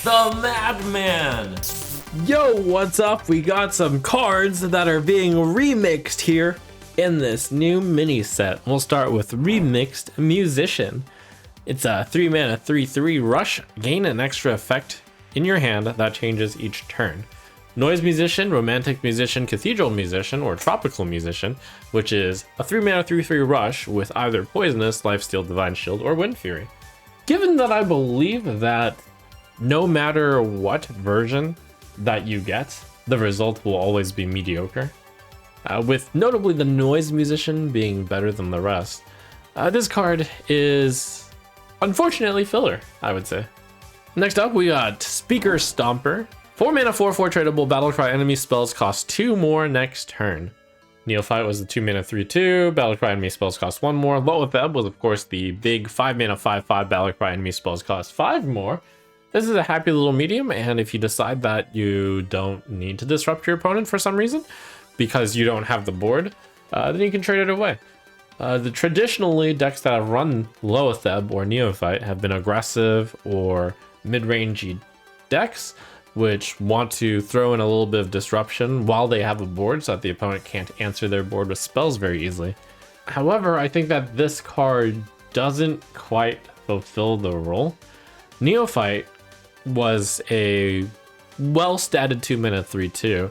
the Madman. Yo, what's up? We got some cards that are being remixed here in this new mini set. We'll start with Remixed Musician. It's a 3 mana 3/3 rush. Gain an extra effect in your hand that changes each turn. Noise Musician, Romantic Musician, Cathedral Musician, or Tropical Musician, which is a 3 mana 3/3 rush with either Poisonous, Lifesteal, Divine Shield, or Wind Fury. Given that I believe that no matter what version that you get, the result will always be mediocre, with notably the Noise Musician being better than the rest, this card is unfortunately filler, I would say. Next up, we got Speaker Stomper. 4 mana 4/4 tradable Battlecry enemy spells cost 2 more next turn. Neophyte was the 2 mana 3/2, Battlecry enemy spells cost 1 more. Loatheb was of course the big 5 mana 5/5 Battlecry enemy spells cost 5 more. This is a happy little medium, and if you decide that you don't need to disrupt your opponent for some reason, because you don't have the board, then you can trade it away. Traditionally, decks that have run Loatheb or Neophyte have been aggressive or mid-rangey decks, which want to throw in a little bit of disruption while they have a board so that the opponent can't answer their board with spells very easily. However, I think that this card doesn't quite fulfill the role. Neophyte was a well-statted 2 mana 3/2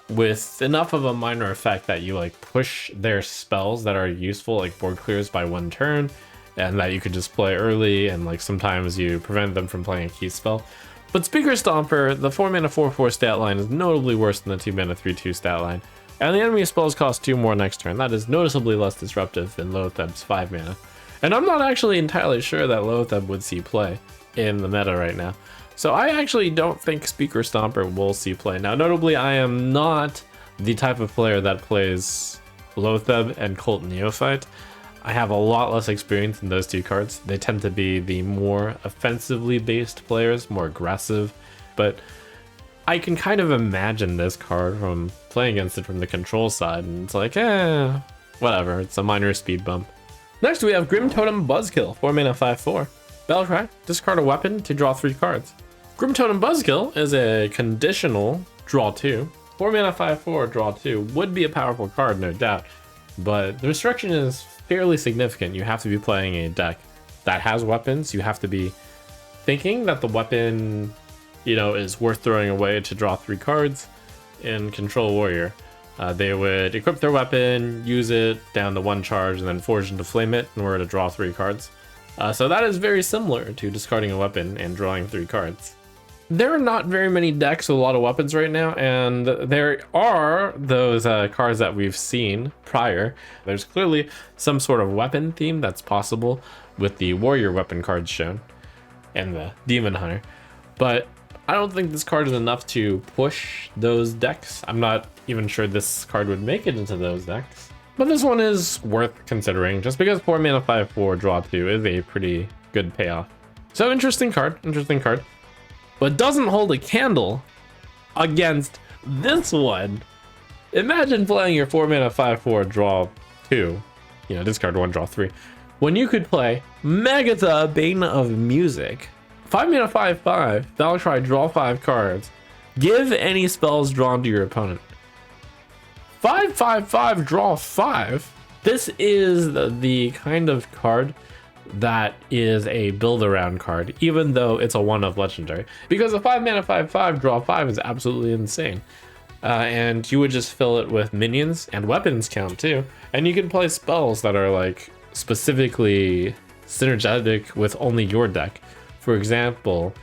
with enough of a minor effect that you like push their spells that are useful, like board clears by 1 turn, and that you could just play early, and like sometimes you prevent them from playing a key spell. But Speaker Stomper, the 4 mana 4/4 stat line is notably worse than the 2 mana 3/2 stat line, and the enemy spells cost 2 more next turn. That is noticeably less disruptive than Loatheb's 5 mana. And I'm not actually entirely sure that Loatheb would see play in the meta right now. So I actually don't think Speaker Stomper will see play. Now, notably, I am not the type of player that plays Loatheb and Cult Neophyte. I have a lot less experience in those two cards. They tend to be the more offensively based players, more aggressive, but I can kind of imagine this card from playing against it from the control side, and it's like, whatever, it's a minor speed bump. Next, we have Grim Totem Buzzkill, 4 mana 5/4. Battlecry, discard a weapon to draw 3 cards. Grim Totem Buzzkill is a conditional draw 2. 4 mana 5/4 draw 2 would be a powerful card, no doubt, but the restriction is fairly significant. You have to be playing a deck that has weapons. You have to be thinking that the weapon, is worth throwing away to draw 3 cards. In Control Warrior, they would equip their weapon, use it down to 1 charge, and then forge into flame it in order to draw 3 cards. So that is very similar to discarding a weapon and drawing 3 cards. There are not very many decks with a lot of weapons right now, and there are those cards that we've seen prior. There's clearly some sort of weapon theme that's possible with the warrior weapon cards shown and the demon hunter, but I don't think this card is enough to push those decks. I'm not even sure this card would make it into those decks, but this one is worth considering just because 4 mana 5/4 draw 2 is a pretty good payoff. So interesting card, but doesn't hold a candle against this one. Imagine playing your 4 mana 5/4 draw 2, discard 1, draw 3, when you could play Magathabane of Music. 5 mana 5/5, Battlecry, draw 5 cards, give any spells drawn to your opponent. 5/5/5, draw 5. This is the kind of card that is a build around card, even though it's a 1 of legendary, because a 5 mana 5/5 draw 5 is absolutely insane, and you would just fill it with minions and weapons count too, and you can play spells that are like specifically synergetic with only your deck. For example,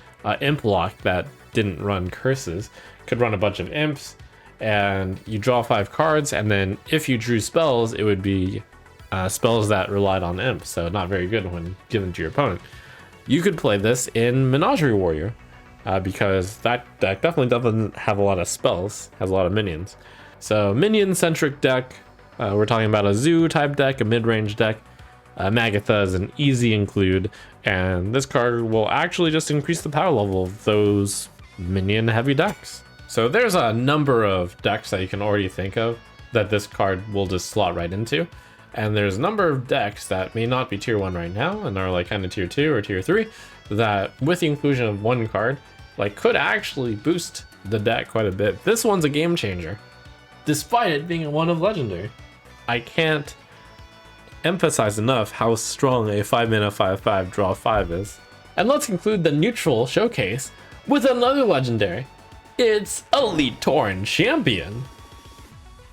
Imp Lock that didn't run curses could run a bunch of imps, and you draw 5 cards, and then if you drew spells, it would be spells that relied on imp, so not very good when given to your opponent. You could play this in Menagerie Warrior, because that deck definitely doesn't have a lot of spells, has a lot of minions. So minion-centric deck, we're talking about a zoo type deck, a mid-range deck. Magatha is an easy include, and this card will actually just increase the power level of those minion-heavy decks. So there's a number of decks that you can already think of that this card will just slot right into. And there's a number of decks that may not be tier 1 right now and are like kind of tier 2 or tier 3 that with the inclusion of one card like could actually boost the deck quite a bit. This one's a game changer, despite it being one of legendary. I can't emphasize enough how strong a 5-mana 5/5 draw 5 is. And let's conclude the neutral showcase with another legendary. It's Elite Tauren Champion.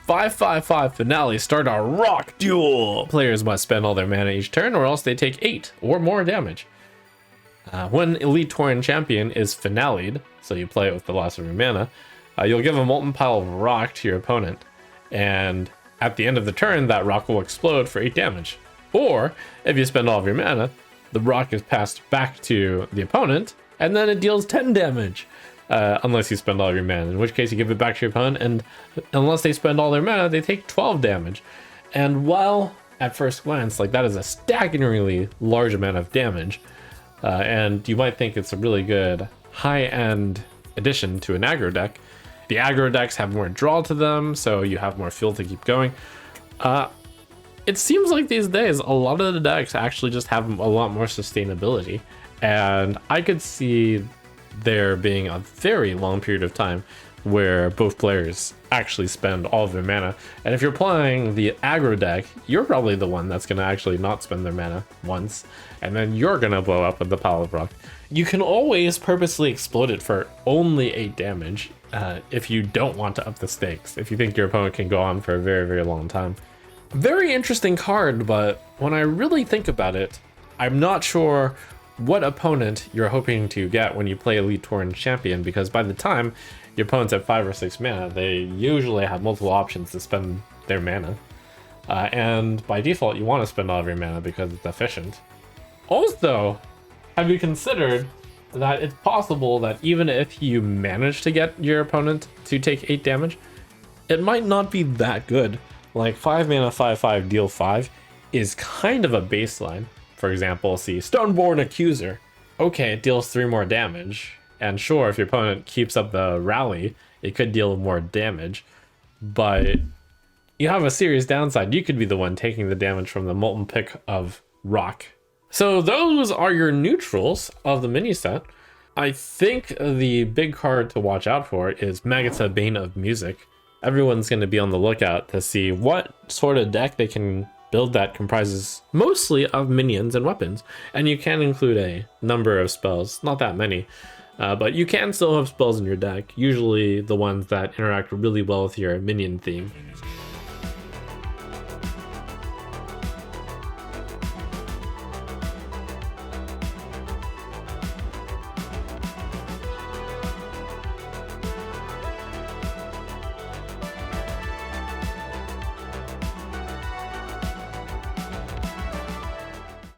5/5/5 finale, start a rock duel. Players must spend all their mana each turn or else they take 8 or more damage. When Elite Tauren Champion is finale'd, so you play it with the loss of your mana, you'll give a molten pile of rock to your opponent, and at the end of the turn, that rock will explode for 8 damage. Or, if you spend all of your mana, the rock is passed back to the opponent, and then it deals 10 damage. Unless you spend all of your mana, in which case you give it back to your opponent, and unless they spend all their mana, they take 12 damage. And while, at first glance, like that is a staggeringly large amount of damage, and you might think it's a really good high-end addition to an aggro deck, the aggro decks have more draw to them, so you have more fuel to keep going. It seems like these days, a lot of the decks actually just have a lot more sustainability, and I could see there being a very long period of time where both players actually spend all of their mana. And if you're playing the aggro deck, you're probably the one that's going to actually not spend their mana once, and then you're going to blow up with the pile of rock. You can always purposely explode it for only 8 damage if you don't want to up the stakes, if you think your opponent can go on for a very, very long time. Very interesting card, but when I really think about it, I'm not sure what opponent you're hoping to get when you play Elite Tauren Champion, because by the time your opponent's at 5 or 6 mana, they usually have multiple options to spend their mana. And by default, you want to spend all of your mana because it's efficient. Also, have you considered that it's possible that even if you manage to get your opponent to take 8 damage, it might not be that good. Like 5 mana 5/5 deal 5 is kind of a baseline. For example, see Stoneborn Accuser. Okay, it deals 3 more damage. And sure, if your opponent keeps up the rally, it could deal more damage. But you have a serious downside. You could be the one taking the damage from the molten pick of rock. So those are your neutrals of the mini set. I think the big card to watch out for is Magathabane of Music. Everyone's going to be on the lookout to see what sort of deck they can build that comprises mostly of minions and weapons. And you can include a number of spells, not that many, but you can still have spells in your deck, usually the ones that interact really well with your minion theme.